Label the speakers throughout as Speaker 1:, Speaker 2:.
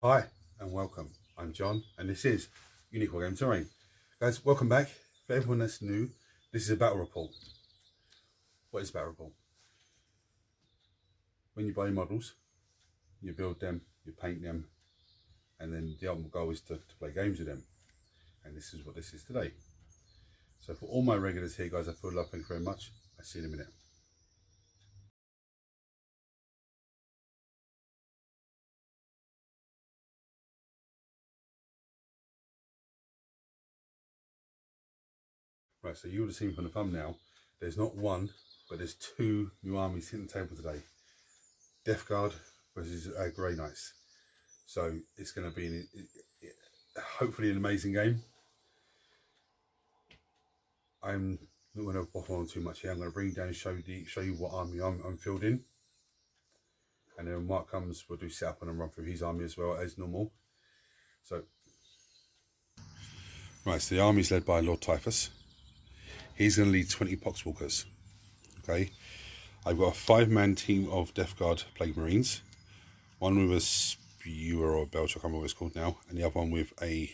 Speaker 1: Hi and welcome. I'm John and this is Unique Wargame Terrain. Guys, welcome back. For everyone that's new, this is a battle report. What is a battle report? When you buy your models, you build them, you paint them, and then the ultimate goal is to play games with them. And this is what this is today. So for all my regulars here, guys, I feel love, thank you very much. I'll see you in a minute. Right, so you would have seen from the thumbnail, there's not one, but there's two new armies hitting the table today. Death Guard versus Grey Knights. So it's going to be hopefully an amazing game. I'm not going to waffle on too much here. I'm going to bring down and show you what army I'm fielding. And then when Mark comes, we'll do setup and run through his army as well as normal. So, right, so the army is led by Lord Typhus. He's going to lead 20 Poxwalkers. Okay, I've got a 5-man team of Death Guard Plague Marines. One with a spewer or a belch, I can't remember what it's called now, and the other one with a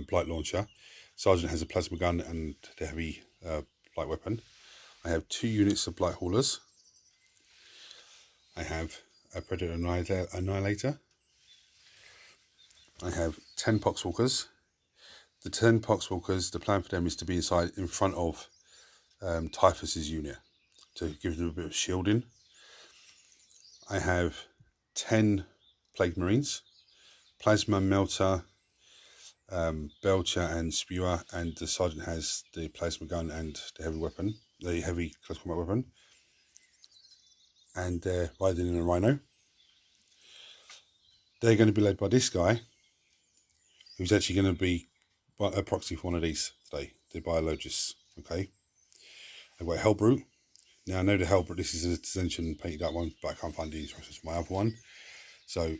Speaker 1: blight launcher. Sergeant has a plasma gun and the heavy blight weapon. I have 2 units of blight haulers. I have a predator annihilator. I have 10 Poxwalkers. The 10 Poxwalkers, the plan for them is to be in front of Typhus's unit to give them a bit of shielding. I have 10 Plague Marines, Plasma Melter, Belcher and Spewer, and the Sergeant has the plasma gun and the heavy weapon, the heavy close combat weapon, and they're riding in a Rhino. They're going to be led by this guy, who's actually going to be a proxy for one of these today, the Biologists. Okay, I've got Hellbrute. Now I know the Hellbrute, this is an extension painted up one, but I can't find the instructions for my other one. So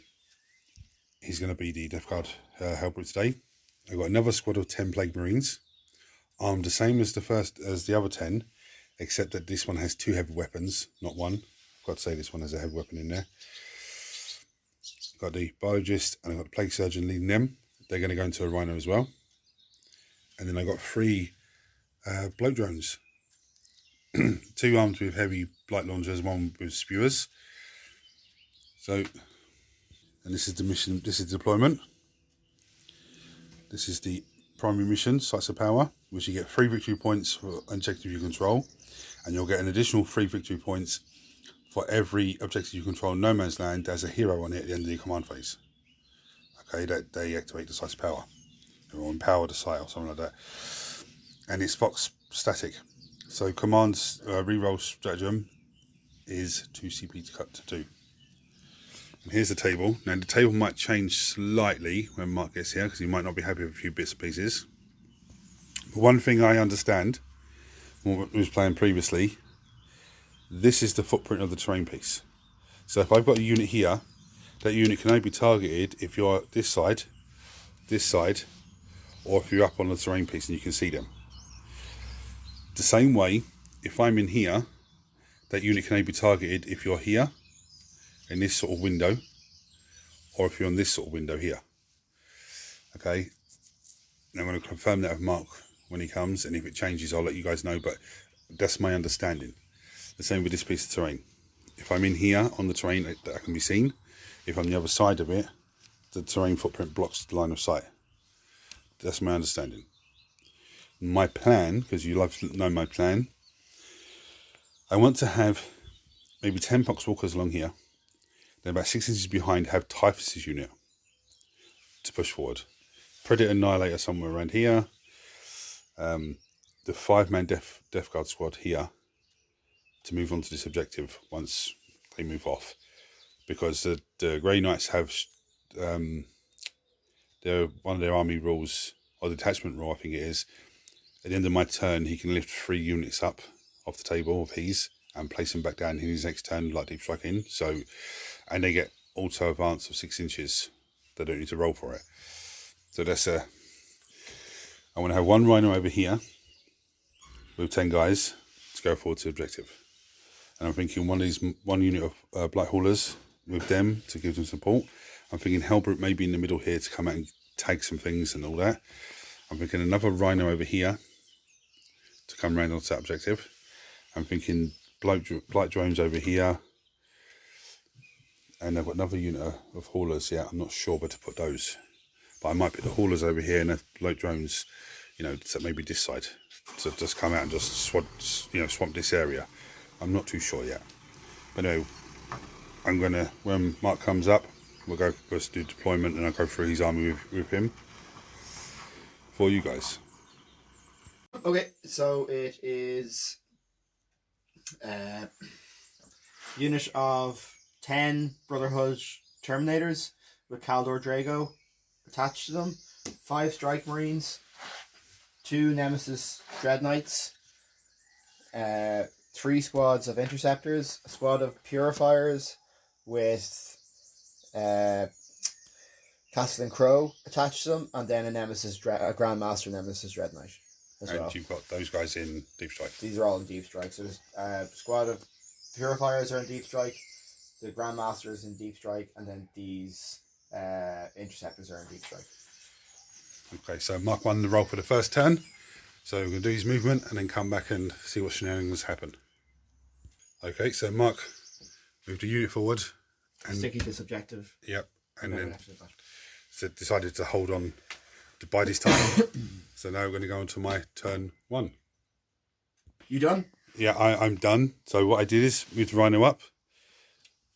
Speaker 1: he's going to be the Death Guard Hellbrute today. I've got another squad of 10 Plague Marines, armed the same as the other 10, except that this one has 2 heavy weapons, not one. I've got to say this one has a heavy weapon in there. I've got the Biologist and I've got the Plague Surgeon leading them. They're going to go into a Rhino as well. And then I've got 3 bloat drones. 2 armed with heavy blight launchers, 1 with spewers. So, and this is the mission, this is the deployment. This is the primary mission, Sites of Power, which you get 3 victory points for objective you control, and you'll get an additional 3 victory points for every objective you control in No Man's Land as a hero on it at the end of the command phase. Okay, that they activate the Sites of Power, or empower the site or something like that. And it's Fox static. So command's reroll stratagem is 2 CP to cut to 2. And here's the table. Now the table might change slightly when Mark gets here because he might not be happy with a few bits and pieces. But one thing I understand, what we was playing previously, this is the footprint of the terrain piece. So if I've got a unit here, that unit can only be targeted if you're this side, or if you're up on the terrain piece and you can see them. The same way, if I'm in here, that unit can only be targeted if you're here, in this sort of window, or if you're on this sort of window here. Okay, and I'm going to confirm that with Mark when he comes, and if it changes I'll let you guys know, but that's my understanding. The same with this piece of terrain. If I'm in here on the terrain, that can be seen. If I'm on the other side of it, the terrain footprint blocks the line of sight. That's my understanding. My plan, because you love to know my plan, I want to have maybe 10 Poxwalkers along here. Then about 6 inches behind have Typhus's unit to push forward. Predator Annihilator somewhere around here. The 5-man Death Guard squad here to move on to this objective once they move off. Because the Grey Knights have one of their army rules, or detachment rule I think it is, at the end of my turn he can lift 3 units up off the table of his and place them back down in his next turn, like deep striking. So, and they get auto advance of 6 inches. They don't need to roll for it. So that's I want to have 1 Rhino over here with 10 guys to go forward to the objective. And I'm thinking one unit of blight haulers with them to give them support, I'm thinking Hellbrute maybe in the middle here to come out and tag some things and all that. I'm thinking another Rhino over here to come around onto that objective. I'm thinking Blight Drones over here. And I've got another unit of haulers. Yeah, I'm not sure where to put those. But I might put the haulers over here and the Blight Drones, you know, so maybe this side. So just come out and just swamp this area. I'm not too sure yet. But anyway, I'm going to, when Mark comes up, we'll do deployment and I'll go through his army with him for you guys.
Speaker 2: Okay, so it is unit of 10 Brotherhood Terminators with Caldor Drago attached to them, 5 Strike Marines, 2 Nemesis Dread Knights, 3 squads of Interceptors, a squad of Purifiers with Castellan Crow attached to them, and then a Grandmaster Nemesis Dread Knight as well.
Speaker 1: And you've got those guys in Deep Strike.
Speaker 2: These are all in Deep Strike. So there's a squad of Purifiers are in Deep Strike, the Grandmasters in Deep Strike, and then these Interceptors are in Deep Strike.
Speaker 1: Okay, so Mark won the roll for the first turn. So we're going to do his movement and then come back and see what shenanigans happen. Okay, so Mark moved a unit forward. And
Speaker 2: sticking to this objective.
Speaker 1: Yep, and then decided to hold on to bide his time. So now we're going to go on to my turn 1.
Speaker 2: You done?
Speaker 1: Yeah, I'm done. So what I did is move the Rhino up.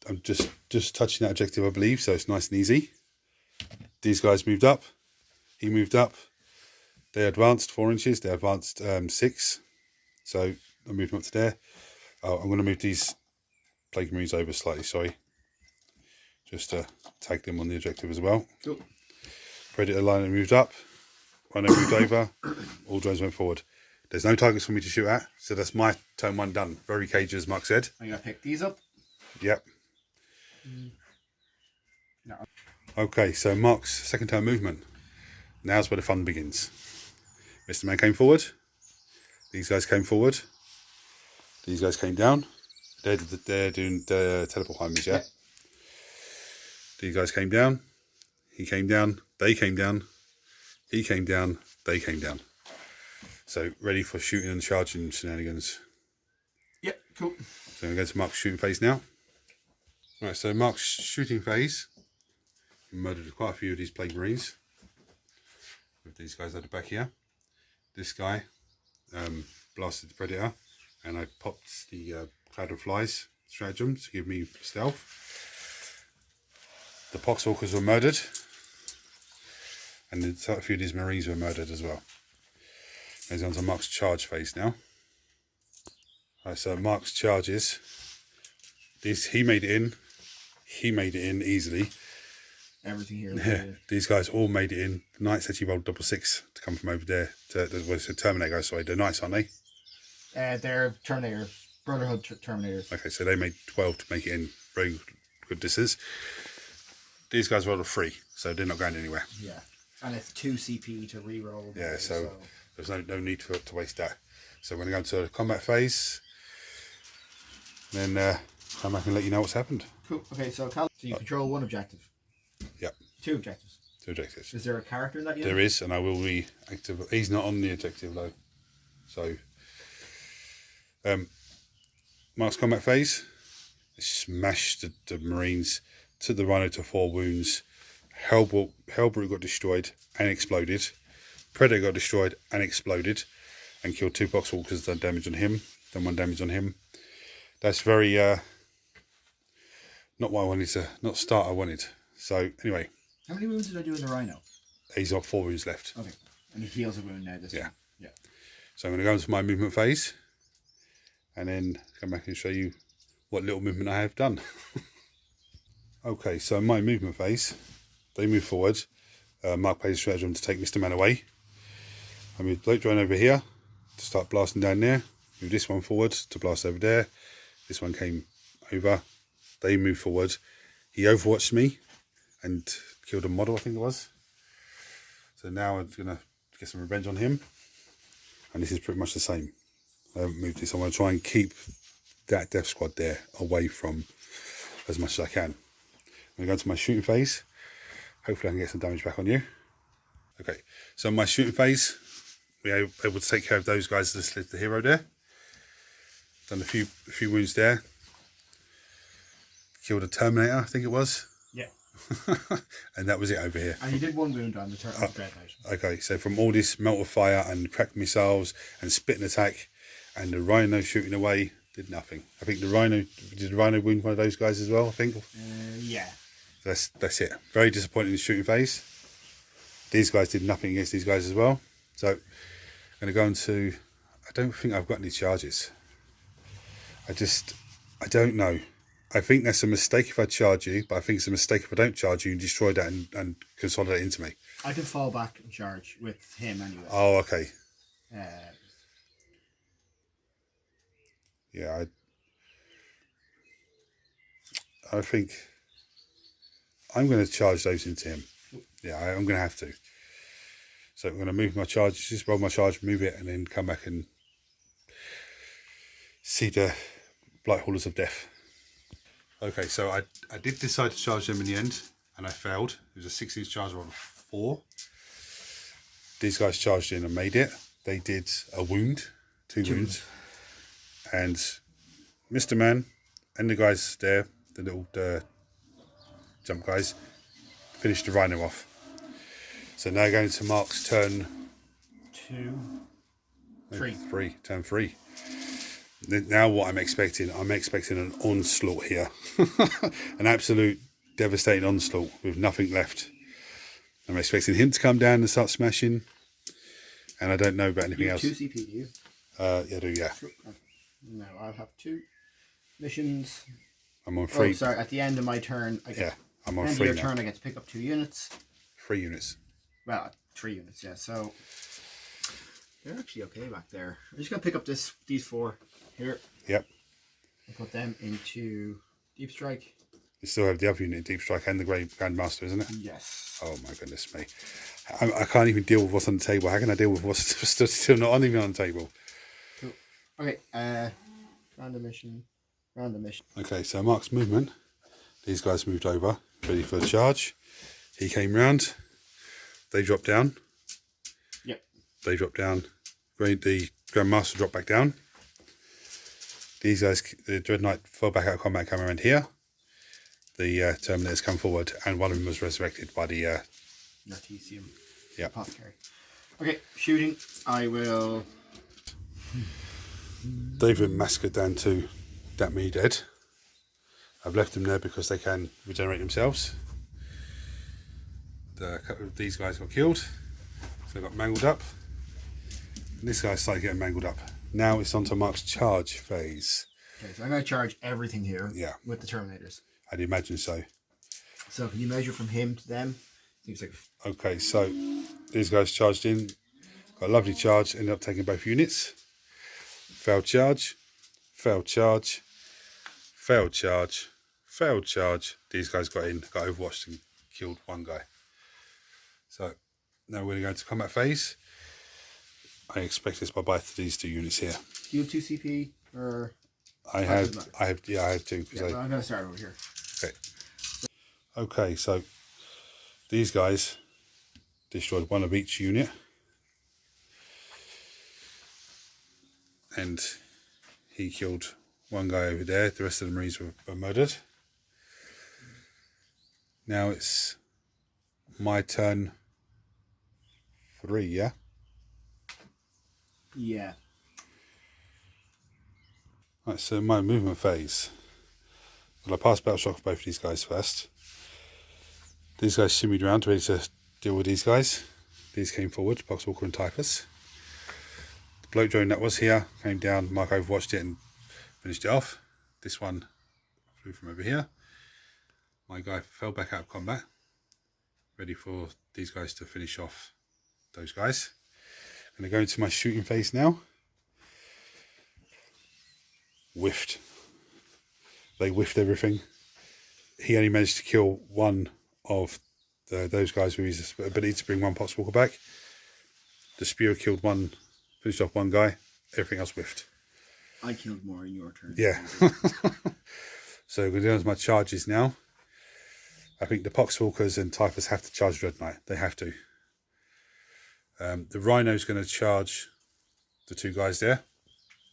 Speaker 1: I'm just touching that objective, I believe, so it's nice and easy. These guys moved up. He moved up. They advanced 4 inches. They advanced 6. So I moved them up to there. Oh, I'm going to move these Plague Marines over slightly, sorry. Just to tag them on the objective as well.
Speaker 2: Cool.
Speaker 1: Predator line moved up. Rhino moved over. All drones went forward. There's no targets for me to shoot at, so that's my turn 1 done. Very cagey, as Mark said.
Speaker 2: I'm going to pick these up.
Speaker 1: Yep.
Speaker 2: No.
Speaker 1: Okay, so Mark's second turn movement. Now's where the fun begins. Mr. Man came forward. These guys came forward. These guys came down. They're doing the teleport homers, yeah? These guys came down. He came down. They came down. He came down. They came down. So ready for shooting and charging shenanigans.
Speaker 2: Yep, cool.
Speaker 1: So I'm going to go to Mark's shooting phase now. Right, so Mark's shooting phase. He murdered quite a few of these Plague Marines. With these guys at the back here. This guy blasted the Predator. And I popped the Cloud of Flies stratagem to give me stealth. The Poxwalkers were murdered. And a few of these Marines were murdered as well. He's on to Mark's charge phase now. Right, so Mark's charges. He made it in. He made it in easily.
Speaker 2: Everything here.
Speaker 1: Yeah, these guys all made it in. The Knights actually rolled 6 to come from over there. To Terminator guys, sorry. The Knights, aren't they?
Speaker 2: They're Terminators. Brotherhood Terminators.
Speaker 1: Okay, so they made 12 to make it in. Very good distance. These guys rolled a 3, so they're not going anywhere.
Speaker 2: Yeah. And it's 2 CP to re-roll.
Speaker 1: Yeah, so there's no need to waste that. So we're going to go into the combat phase. Then come back and let you know what's happened.
Speaker 2: Cool. Okay, so you control 1 objective.
Speaker 1: Yep.
Speaker 2: 2 objectives.
Speaker 1: 2 objectives.
Speaker 2: Is there a character in that unit?
Speaker 1: There is, and I will reactivate. He's not on the objective though. So Mark's combat phase. Smashed the Marines, took the Rhino to 4 wounds. Hellbrute got destroyed and exploded. Predator got destroyed and exploded, and killed 2 Poxwalkers. Done damage on him. Done 1 damage on him. That's very not what I wanted to. Not start I wanted. So anyway.
Speaker 2: How many wounds did I do in the Rhino?
Speaker 1: He's got 4 wounds left.
Speaker 2: Okay, and he heals a wound now. This
Speaker 1: yeah.
Speaker 2: one. Yeah.
Speaker 1: So I'm going to go into my movement phase, and then come back and show you what little movement I have done. Okay, so my movement phase, they move forward. Mark plays a stratagem to take Mr. Man away. I move Blight Drone over here to start blasting down there. Move this one forward to blast over there. This one came over. They move forward. He overwatched me and killed a model, I think it was. So now I'm going to get some revenge on him. And this is pretty much the same. I haven't moved this. I'm going to try and keep that death squad there away from as much as I can. I'm going to go to my shooting phase. Hopefully I can get some damage back on you. Okay, so in my shooting phase, we were able to take care of those guys that slid the hero there. Done a few wounds there. Killed a Terminator, I think it was.
Speaker 2: Yeah.
Speaker 1: And that was it over here.
Speaker 2: And you did 1 wound on the Dreadnought.
Speaker 1: Okay, so from all this melt of fire and crack missiles and spit and attack and the Rhino shooting away, did nothing. I think did the Rhino wound one of those guys as well, I think?
Speaker 2: Yeah.
Speaker 1: That's it. Very disappointing in the shooting phase. These guys did nothing against these guys as well. So I'm going to go into... I don't think I've got any charges. I don't know. I think that's a mistake if I charge you, but I think it's a mistake if I don't charge you and destroy that and consolidate into me.
Speaker 2: I can fall back and charge with him anyway.
Speaker 1: Oh, okay. Yeah, I think I'm going to charge those into him. Yeah, I'm going to have to. So I'm going to move my charge, just roll my charge, move it, and then come back and see the Blight Haulers of Death. Okay, so I did decide to charge them in the end, and I failed. It was a 6-inch charge on 4. These guys charged in and made it. They did a wound, 2 wounds. And Mr. Man and the guys there, the little jump guys, finished the Rhino off. So now going to Mark's turn
Speaker 2: 2, 3.
Speaker 1: Turn 3. Now what I'm expecting an onslaught here. An absolute devastating onslaught with nothing left. I'm expecting him to come down and start smashing. And I don't know about anything else.
Speaker 2: 2 CP, do you?
Speaker 1: Yeah, I do, yeah.
Speaker 2: No, I'll have 2 missions.
Speaker 1: I'm on 3.
Speaker 2: Oh, sorry, at the end of my turn,
Speaker 1: I'm on 3 now.
Speaker 2: At the end of your turn, I get to pick up 2 units.
Speaker 1: 3 units.
Speaker 2: Well, 3 units, yeah. So they're actually okay back there. I'm just gonna pick up these 4 here.
Speaker 1: Yep.
Speaker 2: And put them into Deep Strike.
Speaker 1: You still have the other unit, Deep Strike, and the Grandmaster, isn't it?
Speaker 2: Yes.
Speaker 1: Oh my goodness me! I can't even deal with what's on the table. How can I deal with what's still not even on the table?
Speaker 2: Cool. Okay. Random mission.
Speaker 1: Okay, so Mark's movement. These guys moved over, ready for the charge. He came round. They dropped down.
Speaker 2: Yep.
Speaker 1: They dropped down. The Grandmaster dropped back down. These guys, the Dreadnought fell back out of combat, come around here. The Terminators come forward, and one of them was resurrected by the
Speaker 2: Nartesium.
Speaker 1: Yeah.
Speaker 2: Apothecary. Okay, shooting. I will.
Speaker 1: They've been massacred down to that many dead. I've left them there because they can regenerate themselves. A couple of these guys got killed, so they got mangled up. And this guy started getting mangled up. Now it's on to Mark's charge phase.
Speaker 2: Okay, so I'm going to charge everything here.
Speaker 1: Yeah.
Speaker 2: With the Terminators.
Speaker 1: I'd imagine so.
Speaker 2: So can you measure from him to them? Seems like.
Speaker 1: Okay, so these guys charged in, got a lovely charge, ended up taking both units. Failed charge, failed charge, failed charge, failed charge. These guys got in, got overwatched and killed one guy. So now we're going to go into combat phase. I expect this by both of these 2 units here.
Speaker 2: Do you have 2 CP or?
Speaker 1: I have 2.
Speaker 2: Yeah, well, I'm going to start over here.
Speaker 1: Okay, so these guys destroyed 1 of each unit. And he killed 1 guy over there. The rest of the Marines were murdered. Now it's my turn 3, yeah?
Speaker 2: Yeah.
Speaker 1: Right, so my movement phase. Well, I passed battle shock of both of these guys first. These guys shimmied around ready to deal with these guys. These came forward, Poxwalker and Typhus. The bloke drone that was here came down, Mark overwatched it and finished it off. This one flew from over here. My guy fell back out of combat, ready for these guys to finish off those guys. I'm going to go into my shooting phase now. Whiffed. They whiffed everything. He only managed to kill 1 of those guys with his ability to bring 1 Poxwalker back. The spear killed 1, finished off 1 guy. Everything else whiffed.
Speaker 2: I killed more in your turn.
Speaker 1: Yeah. So we're going to do my charges now. I think the Poxwalkers and Typhus have to charge Dread Knight. They have to. The Rhino's going to charge the 2 guys there.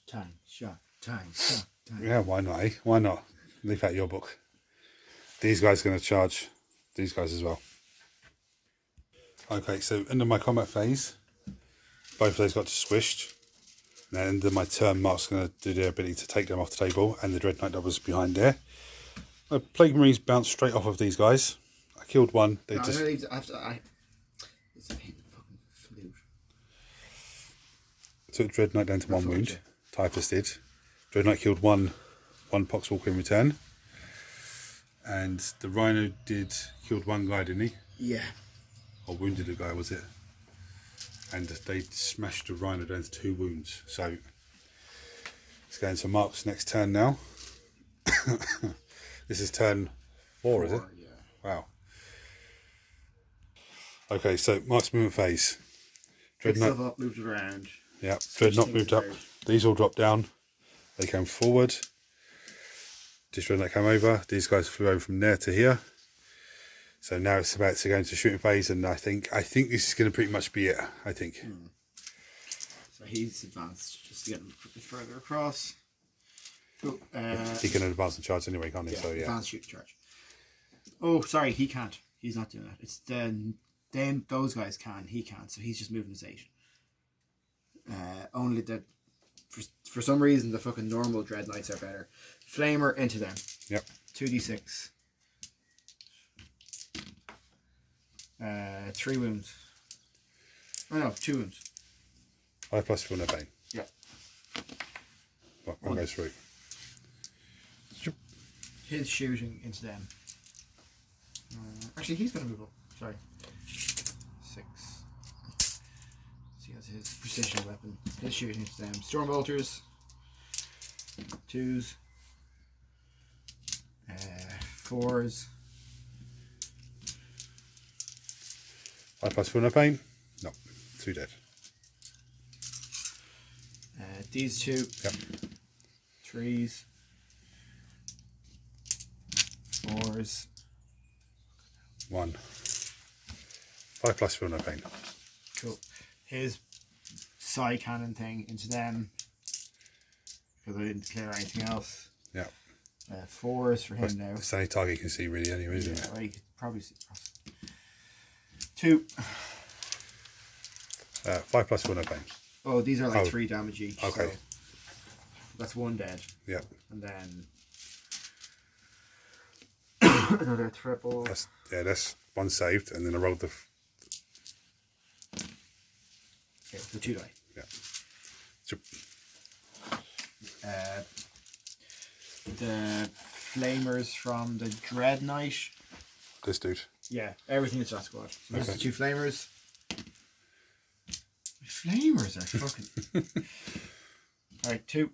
Speaker 2: Time, shot, time, shot, time.
Speaker 1: Yeah, why not, eh? Why not? Leave out your book. These guys are going to charge these guys as well. Okay, so end of my combat phase, both of those got squished. And then end of my turn, Mark's going to do their ability to take them off the table, and the Dread Knight doubles behind there. Plague Marines bounced straight off of these guys. I killed one. They
Speaker 2: No,
Speaker 1: just.
Speaker 2: it's a fucking flute.
Speaker 1: Took Dread Knight down to 1 wound. Typhus did. Dread Knight killed one Poxwalker in return. And the Rhino killed 1 guy, didn't he?
Speaker 2: Yeah.
Speaker 1: Or wounded a guy, was it? And they smashed the Rhino down to 2 wounds. So let's go into Mark's next turn now. This is turn 4, is it?
Speaker 2: Yeah.
Speaker 1: Wow. Okay, so Mark's movement phase.
Speaker 2: Picked
Speaker 1: Dread Knight.
Speaker 2: stuff up, moved it around.
Speaker 1: Yeah, Dread Knight moved up. These all dropped down. They came forward. This Dread Knight came over. These guys flew over from there to here. So now it's about to go into shooting phase, and I think this is going to pretty much be it. I think.
Speaker 2: So he's advanced just to get him a bit further across. Cool.
Speaker 1: He can advance and charge anyway, can't he?
Speaker 2: Yeah,
Speaker 1: So yeah.
Speaker 2: advanced shoot charge. Oh, sorry, he can't. He's not doing that. It's then those guys can. He can't. So he's just moving his 8. Only that for some reason the fucking normal Dread Knights are better. Flamer into them.
Speaker 1: Yep.
Speaker 2: 2d6. 3 wounds. Oh no, 2 wounds.
Speaker 1: 5 plus for no pain.
Speaker 2: Yeah.
Speaker 1: One goes through.
Speaker 2: His shooting into them. Actually, he's going to move up. Sorry. 6. See, that's his precision weapon. His shooting into them. Storm bolters. 2s. 4s.
Speaker 1: 5 plus for no pain. No, 2 dead.
Speaker 2: These 2.
Speaker 1: Yep.
Speaker 2: 3s. 4s.
Speaker 1: 1. 5 plus for no pain.
Speaker 2: Cool. His side cannon thing into them because I didn't declare anything else.
Speaker 1: Yeah.
Speaker 2: 4s for him now.
Speaker 1: It's the only target you can see really anyway, isn't it?
Speaker 2: Well, you could probably see across. 2.
Speaker 1: 5 plus for no pain.
Speaker 2: Oh, these are like 3 damage each.
Speaker 1: Okay.
Speaker 2: So that's 1 dead.
Speaker 1: Yeah.
Speaker 2: And then another triple.
Speaker 1: That's 1 saved, and then I rolled the.
Speaker 2: Okay, so 2 die.
Speaker 1: Yeah. So,
Speaker 2: the flamers from the Dread Knight.
Speaker 1: this dude.
Speaker 2: Yeah, everything is that squad. So there's
Speaker 1: Okay.
Speaker 2: the 2 flamers. Flamers are fucking. Alright, 2.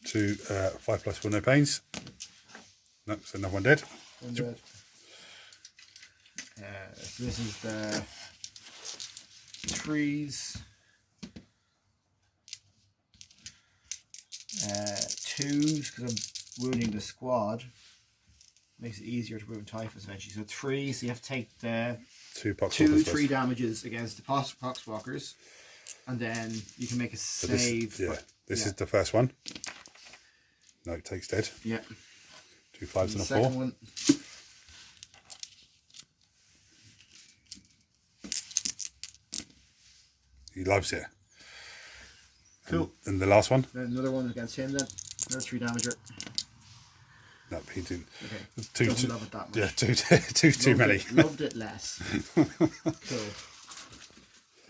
Speaker 1: 2 5 plus for no pains. No, so another 1 dead.
Speaker 2: 1 dead. So this is the 3s. 2s because I'm wounding the squad. Makes it easier to wound Typhus eventually. So 3, so you have to take the
Speaker 1: 2 pox.
Speaker 2: 3 damages against the poxwalkers, and then you can make a save.
Speaker 1: This is the first one. No, it takes dead.
Speaker 2: Yeah.
Speaker 1: 2 5s and a 4.
Speaker 2: Second one.
Speaker 1: He loves it.
Speaker 2: Cool.
Speaker 1: And the last one?
Speaker 2: Then another one against him. Then another 3 damager.
Speaker 1: No, he didn't.
Speaker 2: Okay. Doesn't love it that much.
Speaker 1: Yeah, too many.
Speaker 2: Loved it less. Cool.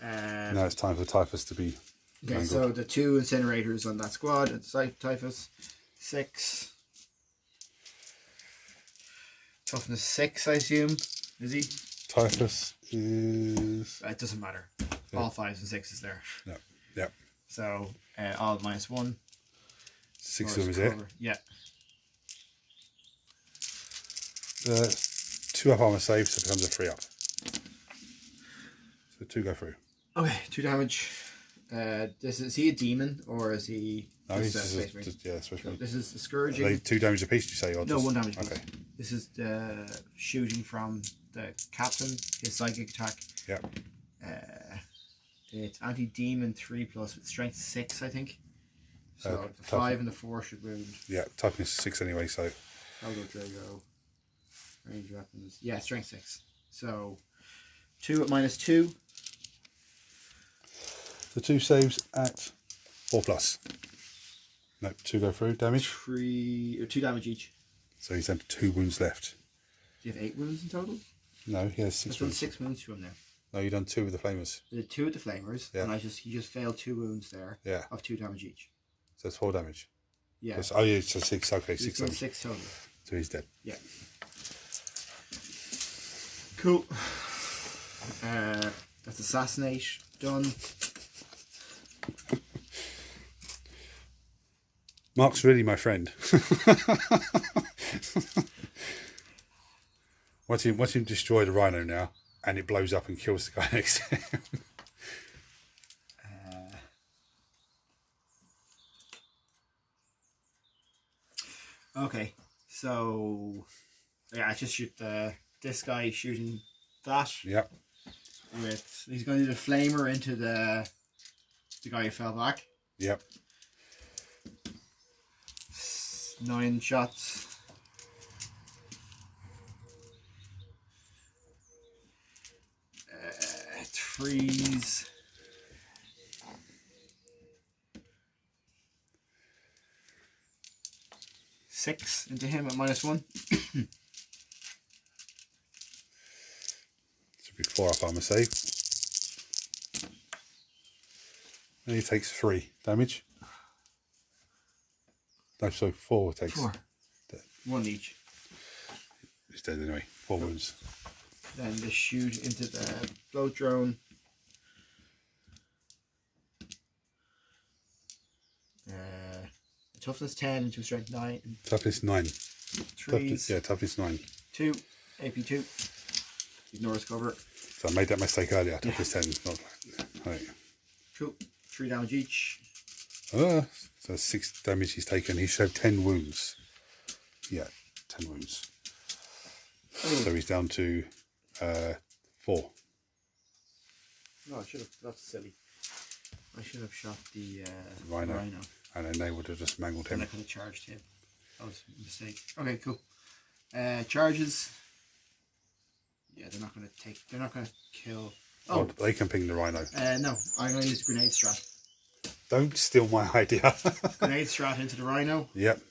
Speaker 1: Now it's time for Typhus to be.
Speaker 2: Okay, so the 2 incinerators on that squad. It's Typhus. 6. Toughness 6, I assume. Is he?
Speaker 1: Typhus is.
Speaker 2: It doesn't matter. All 5s and 6s there.
Speaker 1: Yeah. Yeah.
Speaker 2: So all -1.
Speaker 1: 6 of them is it.
Speaker 2: Yeah.
Speaker 1: 2 up armor save, so it becomes a 3 up. So 2 go through.
Speaker 2: Okay, 2 damage. Is he a demon or is he?
Speaker 1: No, he's
Speaker 2: just a
Speaker 1: just,
Speaker 2: space marine?
Speaker 1: space marine.
Speaker 2: This is the scourging.
Speaker 1: Are they 2 damage apiece, you say? Or
Speaker 2: No,
Speaker 1: just,
Speaker 2: 1 damage apiece.
Speaker 1: Okay.
Speaker 2: This is the shooting from the captain, his psychic attack.
Speaker 1: Yep.
Speaker 2: It's anti-demon 3+ with strength 6, I think. So the
Speaker 1: tough.
Speaker 2: 5 and the 4 should wound.
Speaker 1: Yeah, toughness 6 anyway, so.
Speaker 2: Caldo Drago. Range weapons. Yeah, strength 6. So 2 at -2.
Speaker 1: The 2 saves at 4+. No, 2 go through damage.
Speaker 2: 2 damage each.
Speaker 1: So he's down to 2 wounds left.
Speaker 2: Do you have 8 wounds in total?
Speaker 1: No, he has 6
Speaker 2: I've done
Speaker 1: wounds.
Speaker 2: 6 wounds to him now.
Speaker 1: No, you've done 2 with the flamers.
Speaker 2: I did 2 with the flamers,
Speaker 1: Yeah.
Speaker 2: and he just failed 2 wounds there.
Speaker 1: Yeah.
Speaker 2: Of 2 damage each.
Speaker 1: So it's 4 damage.
Speaker 2: Yeah.
Speaker 1: Oh yeah, so 6. Okay,
Speaker 2: He's
Speaker 1: 6
Speaker 2: done
Speaker 1: damage.
Speaker 2: 6 total.
Speaker 1: So he's dead.
Speaker 2: Yeah. Cool. That's assassinate done.
Speaker 1: Mark's really my friend. Watch him destroy the rhino now, and it blows up and kills the guy next to him.
Speaker 2: Okay, so yeah, I just shoot this guy shooting that.
Speaker 1: Yep.
Speaker 2: He's going to do the flamer into the guy who fell back.
Speaker 1: Yep.
Speaker 2: 9 shots. Threes. Six into him at -1.
Speaker 1: Should be 4 up armor save. And he takes 3 damage. No, so 4 takes.
Speaker 2: 4.
Speaker 1: Dead.
Speaker 2: 1 each.
Speaker 1: He's dead anyway. 4 wounds.
Speaker 2: Then the shoot into the bloat drone. Toughness 10 to strength 9.
Speaker 1: Toughness 9.
Speaker 2: Threes.
Speaker 1: Toughness 9.
Speaker 2: 2. AP2. Ignore his cover.
Speaker 1: So I made that mistake earlier. Toughness 10. Not right.
Speaker 2: Cool. 3 damage each.
Speaker 1: So 6 damage he's taken. He should have 10 wounds. Yeah, 10 wounds. So he's down to 4.
Speaker 2: No, I should have. That's silly. I should have shot the
Speaker 1: Rhino.
Speaker 2: rhino.
Speaker 1: And then they would have just mangled
Speaker 2: And
Speaker 1: him.
Speaker 2: I could have charged him. That was a mistake. Okay, cool. Charges. Yeah, they're not going to take. They're not going to kill.
Speaker 1: Oh, they can ping the rhino.
Speaker 2: No, I'm going to use grenade strat.
Speaker 1: Don't steal my idea.
Speaker 2: Grenade strat into the rhino.
Speaker 1: Yep.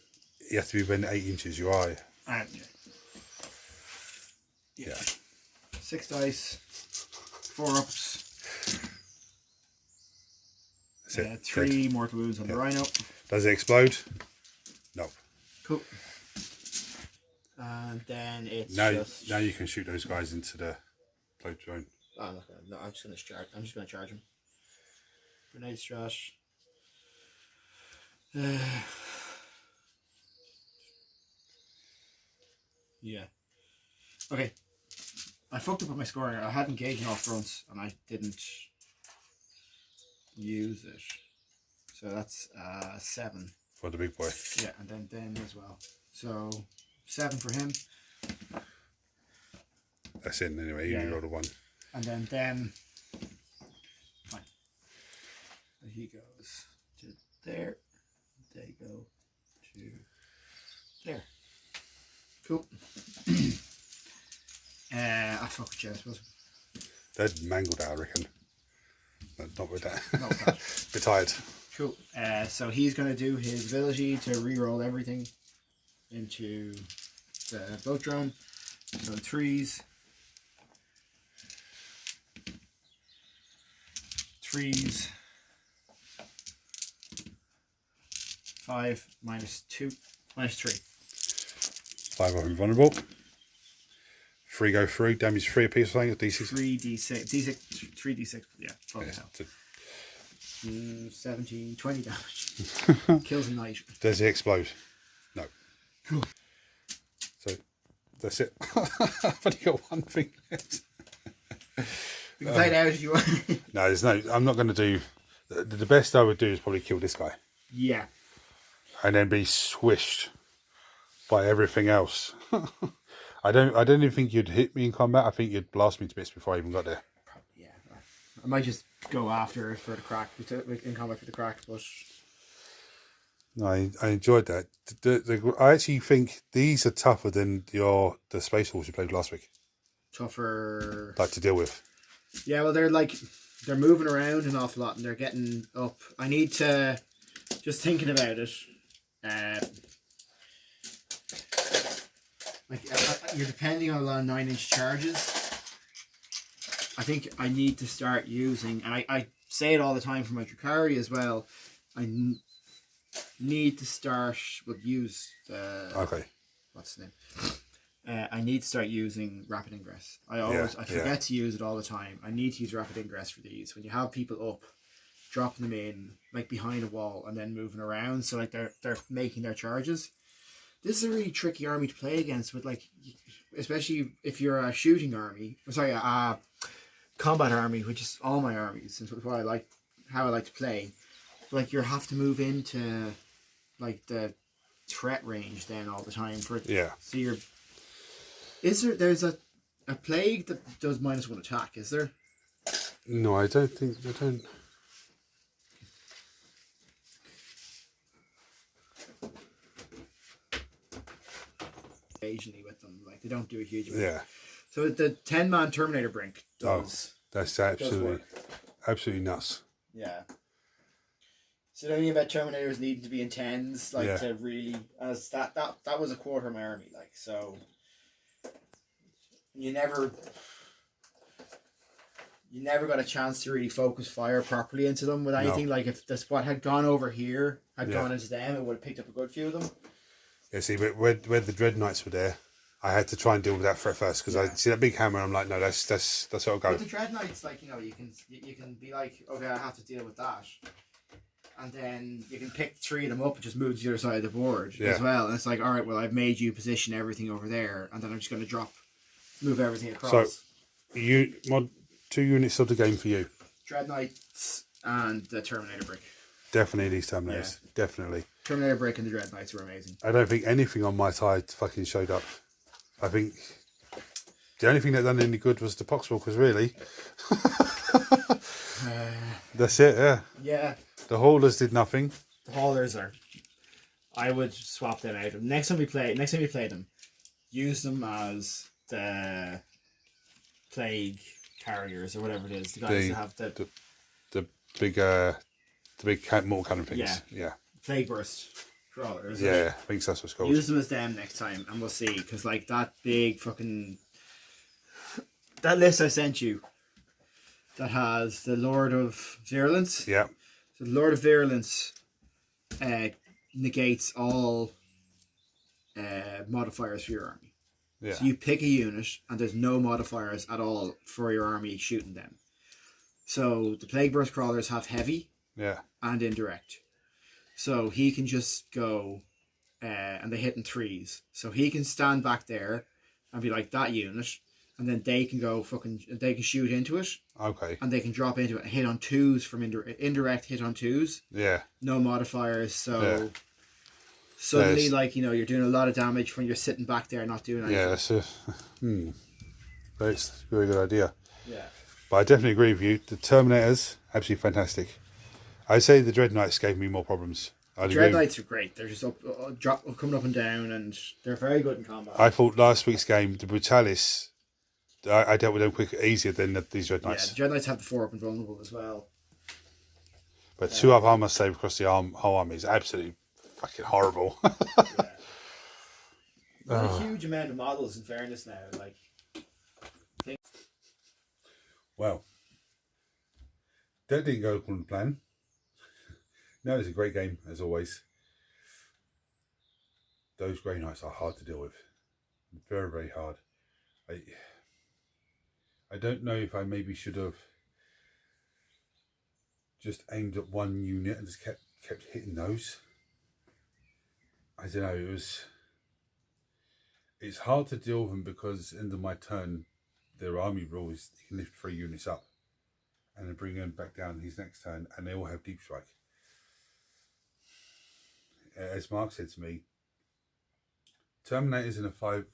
Speaker 1: You have to be within 8 inches. You are.
Speaker 2: And
Speaker 1: Yeah.
Speaker 2: 6 dice. 4 ups.
Speaker 1: That's it.
Speaker 2: 3
Speaker 1: Dead.
Speaker 2: mortal wounds on the rhino.
Speaker 1: Does it explode? No.
Speaker 2: Cool. And then it's
Speaker 1: Now
Speaker 2: just.
Speaker 1: you can shoot those guys into the bloat drone.
Speaker 2: Oh, I'm not gonna. No, I'm just gonna charge. I'm just gonna charge him. Grenade strat. Yeah. Okay. I fucked up with my scoring. I had engaging off fronts and I didn't use it. So that's 7.
Speaker 1: For the big boy.
Speaker 2: Yeah, and then them as well. So 7 for him.
Speaker 1: That's in anyway. You rolled a 1.
Speaker 2: And then them. Fine. So he goes to there. They go to there. Cool. I fuck with you, I suppose.
Speaker 1: They'd mangled it, I reckon. But not with that.
Speaker 2: Not with that.
Speaker 1: Bit tired.
Speaker 2: Cool. So he's going to do his ability to re-roll everything into the boat drone. So 3s. 3s. 5 -2 -3.
Speaker 1: 5 are invulnerable. 3 go through. Damage 3 apiece or something. D6.
Speaker 2: 3d6. Yeah. Fuck
Speaker 1: Yeah,
Speaker 2: hell.
Speaker 1: so
Speaker 2: 17, 20 damage. Kills a knight.
Speaker 1: does it explode? No.
Speaker 2: Cool.
Speaker 1: So that's it. I've only got 1 thing left.
Speaker 2: We can play it out if you want.
Speaker 1: No, there's no. I'm not going to do. The best I would do is probably kill this guy.
Speaker 2: Yeah.
Speaker 1: And then be swished by everything else. I don't even think you'd hit me in combat. I think you'd blast me to bits before I even got there.
Speaker 2: Probably, yeah. I might just go after for the crack, in combat for the crack, but...
Speaker 1: No, I enjoyed that. I actually think these are tougher than the Space Wars you played last week.
Speaker 2: Tougher...
Speaker 1: Like to deal with.
Speaker 2: Yeah, well, they're moving around an awful lot and they're getting up. I need to... Just thinking about it... you're depending on a lot of 9-inch charges. I think I need to start using... And I say it all the time for my Drukari as well. I need to start... use the...
Speaker 1: Okay.
Speaker 2: What's the name? I need to start using rapid ingress. I forget to use it all the time. I need to use rapid ingress for these. When you have people up, dropping them in like behind a wall and then moving around, so like they're making their charges. This is a really tricky army to play against, with like, especially if you're a shooting army. Sorry, a combat army, which is all my armies. Since what I like, how I like to play. Like you have to move into like the threat range then all the time for it.
Speaker 1: Yeah.
Speaker 2: So you're... There's a plague that does -1 attack, is there?
Speaker 1: No, I don't.
Speaker 2: Occasionally with them, like they don't do a huge amount.
Speaker 1: Yeah.
Speaker 2: So the 10-man Terminator Brink does.
Speaker 1: Oh, that's absolutely nuts.
Speaker 2: Yeah. So the thing about Terminators needing to be in 10s, like to really, as that was a quarter of my army, like so. You never got a chance to really focus fire properly into them with anything. No. Like if the what had gone over here had gone into them, it would have picked up a good few of them.
Speaker 1: Yeah, see, but where the Dread Knights were there, I had to try and deal with that threat first because I see that big hammer. And I'm like, no, that's what I'll go.
Speaker 2: But the Dread Knights, like you can be like, okay, I have to deal with that, and then you can pick 3 of them up and just move to the other side of the board as well. And it's like, all right, well, I've made you position everything over there, and then I'm just going to move everything across.
Speaker 1: So, mod 2 units of the game for you.
Speaker 2: Dread Knights and the Terminator Brick.
Speaker 1: Definitely these Terminators. Yeah. Definitely.
Speaker 2: Terminator Brick and the Dread Knights were amazing.
Speaker 1: I don't think anything on my side fucking showed up. I think the only thing that done any good was the Poxwalkers, really. That's it, yeah.
Speaker 2: Yeah.
Speaker 1: The Haulers did nothing.
Speaker 2: The Haulers are... I would swap them out. Next time you play them, use them as the plague carriers or whatever it is. The guys that have
Speaker 1: the big mortar cannon things. Yeah.
Speaker 2: Plague burst crawlers.
Speaker 1: Yeah, I think that's what's called.
Speaker 2: Use them as them next time, and we'll see. Because like that big fucking that list I sent you that has the Lord of Virulence.
Speaker 1: Yeah.
Speaker 2: So the Lord of Virulence negates all modifiers for your army.
Speaker 1: Yeah.
Speaker 2: So you pick a unit and there's no modifiers at all for your army shooting them. So the Plague Burst Crawlers have heavy and indirect. So he can just go and they hit in 3s. So he can stand back there and be like that unit, and then they can go they can shoot into it.
Speaker 1: Okay.
Speaker 2: And they can drop into it and hit on 2s from indirect hit on 2s.
Speaker 1: Yeah.
Speaker 2: No modifiers, so suddenly you're doing a lot of damage when you're sitting back there not doing anything.
Speaker 1: Yeah, that's that's a very good idea.
Speaker 2: Yeah.
Speaker 1: But I definitely agree with you. The Terminators, absolutely fantastic. I'd say the Dread Knights gave me more problems.
Speaker 2: Dread Knights are great. They're just coming up and down, and they're very good in combat.
Speaker 1: I thought last week's game, the Brutalis, I dealt with them easier than these Dread Knights.
Speaker 2: Yeah, the Dread Knights have the 4-up and vulnerable as well.
Speaker 1: But 2-up armor save across the whole army is absolutely fucking horrible.
Speaker 2: A huge amount of models, in fairness, now.
Speaker 1: Well, that didn't go according to plan. No, it's a great game, as always. Those Grey Knights are hard to deal with. Very, very hard. I don't know if I maybe should have just aimed at one unit and just kept hitting those. I don't know, it's hard to deal with them because end of my turn, their army rule is you can lift 3 units up and then bring them back down his next turn, and they all have deep strike. As Mark said to me, Terminators in a 5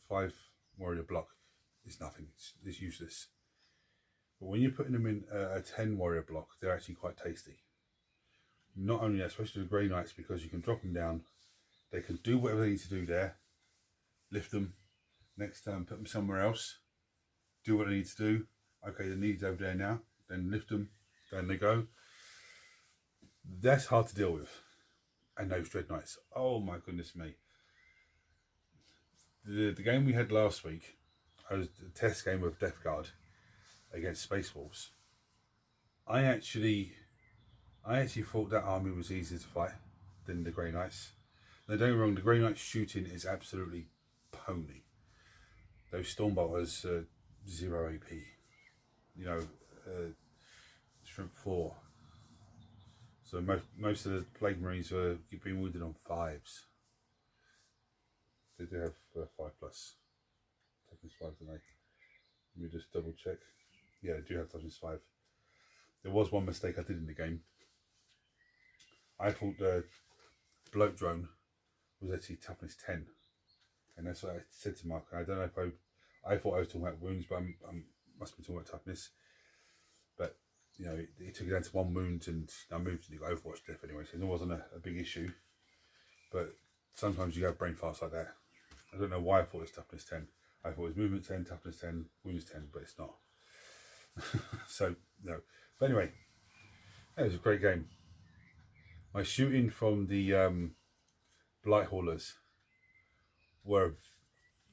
Speaker 1: warrior block is nothing. It's useless. But when you're putting them in a 10 warrior block, they're actually quite tasty. Not only that, especially the Grey Knights, because you can drop them down. They can do whatever they need to do there. Lift them. Next turn, put them somewhere else. Do what they need to do. Okay, the need's over there now. Then lift them. Down they go. That's hard to deal with. And those Dread Knights. Oh my goodness me. The game we had last week, was the test game of Death Guard against Space Wolves. I actually thought that army was easier to fight than the Grey Knights. Now don't get me wrong, the Grey Knights shooting is absolutely pony. Those Stormbolters, 0 AP. You know, Shrimp 4. So most of the Plague Marines are being wounded on 5s. They do have 5+. Toughness 5, don't they? Let me just double check. Yeah, they do have toughness 5. There was one mistake I did in the game. I thought the bloat drone was actually toughness 10. And that's what I said to Mark. I don't know if I thought I was talking about wounds, but I must be talking about toughness. But, you know, it took it down to 1 wound, and I moved to the Overwatch death anyway, so it wasn't a big issue. But sometimes you have brain farts like that. I don't know why I thought it was toughness 10. I thought it was movement 10, toughness 10, wounds 10, but it's not. So, no. But anyway, it was a great game. My shooting from the Blight Haulers were,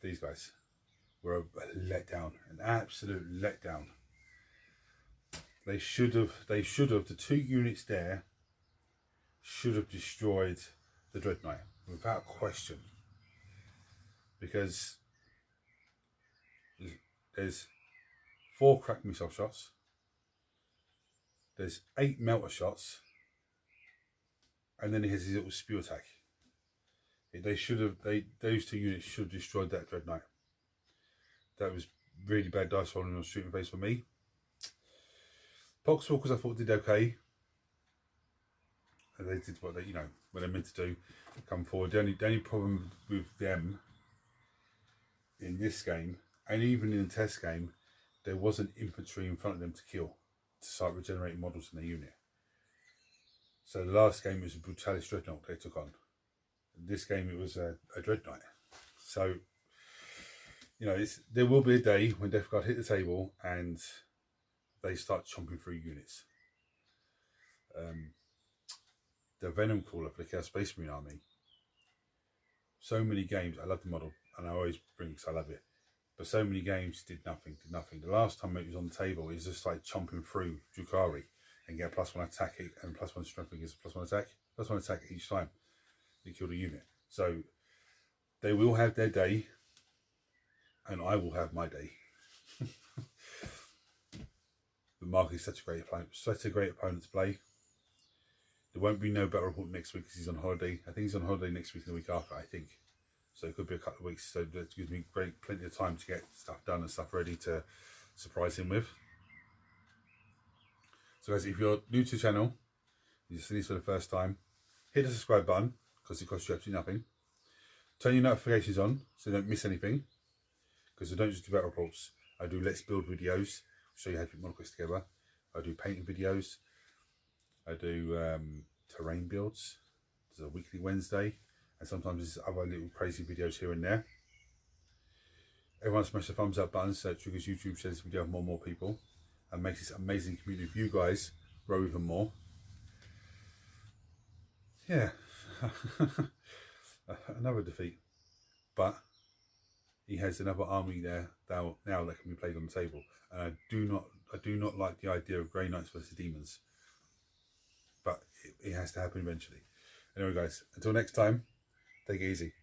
Speaker 1: these guys, were a letdown, an absolute letdown. They should have, the 2 units there should have destroyed the Dread Knight, without question. Because there's 4 crack missile shots, there's 8 melter shots, and then he has his little spew attack. Those 2 units should have destroyed that Dread Knight. That was really bad dice rolling on shooting phase for me. Poxwalkers I thought did okay. And they did what they, you know, what they're meant to do, come forward. The only problem with them in this game, and even in the test game, there wasn't infantry in front of them to kill, to start regenerating models in their unit. So the last game was a Brutalis Dreadnought they took on. In this game it was a Dread Knight. So, you know, there will be a day when Death Guard hit the table and they start chomping through units. The Venom Crawler for the Chaos Space Marine Army. So many games, I love the model, and I always bring it because I love it. But so many games did nothing. The last time it was on the table, it was just like chomping through Drukhari and get a +1 attack and +1 strength against a +1 attack. +1 attack each time you kill the unit. So they will have their day, and I will have my day. But Mark is such a great opponent to play. There won't be no battle report next week because he's on holiday. I think he's on holiday next week and the week after, I think. So it could be a couple of weeks. So that gives me plenty of time to get stuff done and stuff ready to surprise him with. So guys, if you're new to the channel, you're seeing this for the first time, hit the subscribe button because it costs you absolutely nothing. Turn your notifications on so you don't miss anything, because I don't just do battle reports. I do let's build videos, show you how to put model kits together. I do painting videos. I do terrain builds. There's a weekly Wednesday, and sometimes there's other little crazy videos here and there. Everyone smash the thumbs up button so it triggers YouTube, shares this video with more and more people, and makes this amazing community of you guys grow even more. Yeah, another defeat, but he has another army there now that can be played on the table, and I do not like the idea of Grey Knights versus Demons, but it has to happen eventually. Anyway guys, until next time, take it easy.